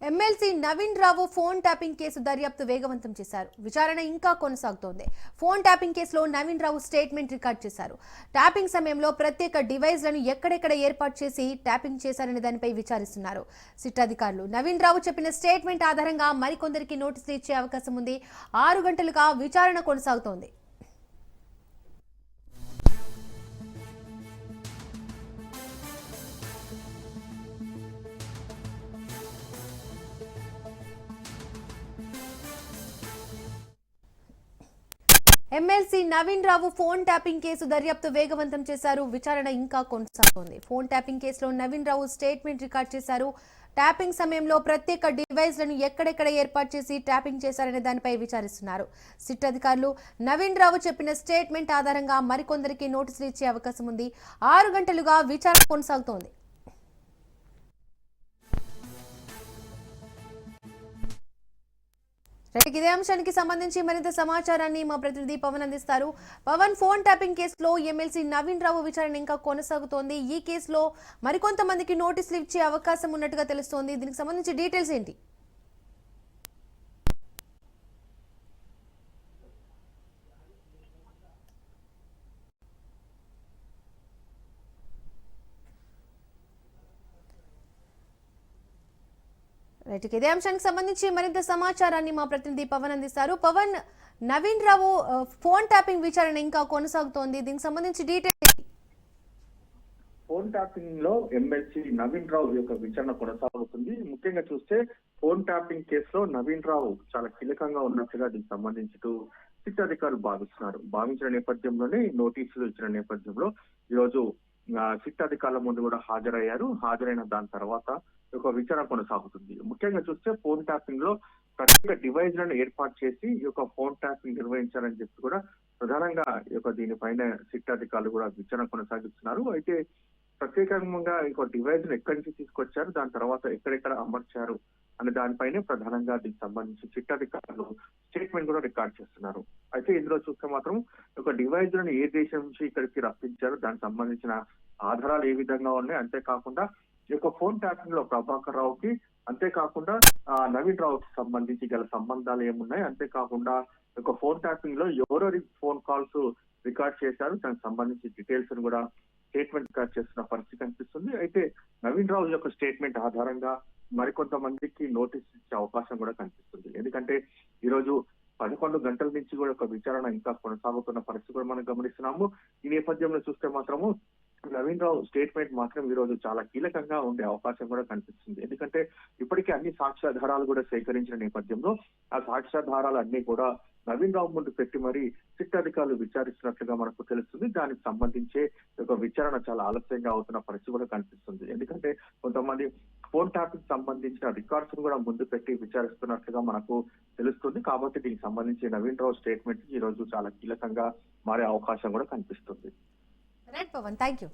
MLC Naveen రావు phone tapping case దర్యాప్తు వేగవంతం చేశారు. విచారణ ఇంకా కొనసాగుతోంది. ఫోన్ ట్యాపింగ్ కేసులో నవీన్ రావు స్టేట్మెంట్ రికార్డ్ చేశారు. ట్యాపింగ్ సమయంలో ప్రత్యేక డివైస్లను ఎక్కడెక్కడ ఏర్పాటు చేసి ట్యాపింగ్ చేశారనే దానిపై విచారిస్తున్నారు సిట్ అధికారులు. నవీన్ రావు చెప్పిన స్టేట్మెంట్ ఆధారంగా మరికొందరికి నోటీసులు ఇచ్చే అవకాశం ఉంది. 6 గంటలుగా విచారణ కొనసాగుతోంది. ఎమ్మెల్సీ నవీన్ రావు ఫోన్ ట్యాపింగ్ కేసు దర్యాప్తు వేగవంతం చేశారు. విచారణ ఇంకా కొనసాగుతోంది. ఫోన్ ట్యాపింగ్ కేసులో నవీన్ రావు స్టేట్మెంట్ రికార్డ్ చేశారు. ట్యాపింగ్ సమయంలో ప్రత్యేక డివైస్లను ఎక్కడెక్కడ ఏర్పాటు చేసి ట్యాపింగ్ చేశారనే దానిపై విచారిస్తున్నారు సిట్ అధికారులు. నవీన్ రావు చెప్పిన స్టేట్మెంట్ ఆధారంగా మరికొందరికి నోటీసులు ఇచ్చే అవకాశం ఉంది. 6 గంటలుగా విచారణ కొనసాగుతోంది. ఇదే అంశానికి సంబంధించి మరింత సమాచారాన్ని మా ప్రతినిధి పవన్ అందిస్తారు. పవన్, ఫోన్ ట్యాపింగ్ కేసులో ఎమ్మెల్సీ నవీన్ రావు విచారణ ఇంకా కొనసాగుతోంది. ఈ కేసులో మరికొంతమందికి నోటీసులు ఇచ్చే అవకాశం ఉన్నట్టుగా తెలుస్తోంది. దీనికి సంబంధించి డీటెయిల్స్ ఏంటి? ఇదే అంశానికి సంబంధించి మరింత సమాచారాన్ని మా ప్రతినిధి పవన్ అందిస్తారు. పవన్, నవీన్ రావు ఫోన్ ట్యాపింగ్ విచారణ ఇంకా కొనసాగుతోంది. దీనికి సంబంధించి డీటెయిల్స్. ఫోన్ ట్యాపింగ్ లో ఎమ్మెల్సీ నవీన్ రావు యొక్క విచారణ కొనసాగుతుంది. ముఖ్యంగా చూస్తే ఫోన్ ట్యాపింగ్ కేసులో నవీన్ రావు చాలా కీలకంగా ఉన్నట్టుగా దీనికి సంబంధించి సిట్ అధికారులు భావించిన నేపథ్యంలోనే నోటీసులు ఇచ్చిన నేపథ్యంలో ఈరోజు సిట్ అధికారుల ముందు కూడా హాజరైన దాని తర్వాత ఒక విచారణ కొనసాగుతుంది. ముఖ్యంగా చూస్తే ఫోన్ ట్యాపింగ్ లో ప్రత్యేక డివైస్ లను ఏర్పాటు చేసి ఈ యొక్క ఫోన్ ట్యాపింగ్ నిర్వహించాలని చెప్పి కూడా ప్రధానంగా ఈ యొక్క దీనిపైన సిట్ అధికారులు కూడా విచారణ కొనసాగిస్తున్నారు. అయితే ప్రత్యేకంగా ఇంకో డివైస్ ను ఎక్కడి నుంచి తీసుకొచ్చారు, దాని తర్వాత ఎక్కడెక్కడ అమర్చారు అనే దానిపైనే ప్రధానంగా దీనికి సంబంధించి సిట్ అధికారులు స్టేట్మెంట్ కూడా రికార్డ్ చేస్తున్నారు. అయితే ఇందులో చూస్తే మాత్రం ఒక డివైస్ లను ఏ దేశం నుంచి ఇక్కడికి రప్పించారు, దానికి సంబంధించిన ఆధారాలు ఏ విధంగా ఉన్నాయి, అంతేకాకుండా ఈ యొక్క ఫోన్ ట్యాపింగ్ లో ప్రభాకర్ రావుకి, అంతేకాకుండా నవీన్ రావుకి సంబంధించి గల సంబంధాలు ఏమున్నాయి, అంతేకాకుండా ఒక ఫోన్ ట్యాపింగ్ లో ఎవరెవరి ఫోన్ కాల్స్ రికార్డ్ చేశారు, దానికి సంబంధించి డీటెయిల్స్ ని కూడా స్టేట్మెంట్ రికార్డ్ చేస్తున్న పరిస్థితి కనిపిస్తుంది. అయితే నవీన్ రావు యొక్క స్టేట్మెంట్ ఆధారంగా మరికొంతమందికి నోటీస్ ఇచ్చే అవకాశం కూడా కనిపిస్తుంది. ఎందుకంటే ఈ రోజు 11 గంటల నుంచి కూడా ఒక విచారణ ఇంకా కొనసాగుతున్న పరిస్థితి కూడా మనం గమనిస్తున్నాము. ఈ నేపథ్యంలో చూస్తే మాత్రము నవీన్ రావు స్టేట్మెంట్ మాత్రం ఈ రోజు చాలా కీలకంగా ఉండే అవకాశం కూడా కనిపిస్తుంది. ఎందుకంటే ఇప్పటికే అన్ని సాక్ష్యాధారాలు కూడా సేకరించిన నేపథ్యంలో ఆ సాక్ష్యాధారాలు అన్ని కూడా నవీన్ రావు ముందు పెట్టి మరీ సిట్ అధికారులు విచారిస్తున్నట్లుగా మనకు తెలుస్తుంది. దానికి సంబంధించే ఒక విచారణ చాలా ఆలస్యంగా అవుతున్న పరిస్థితి కూడా కనిపిస్తుంది. ఎందుకంటే కొంతమంది ఫోన్ ట్యాపింగ్ సంబంధించిన రికార్డ్స్ కూడా ముందు పెట్టి విచారిస్తున్నట్లుగా మనకు తెలుస్తుంది. కాబట్టి దీనికి సంబంధించి నవీన్ రావు స్టేట్మెంట్ ఈ రోజు చాలా కీలకంగా మారే అవకాశం కూడా కనిపిస్తుంది. Right Pavan, thank you.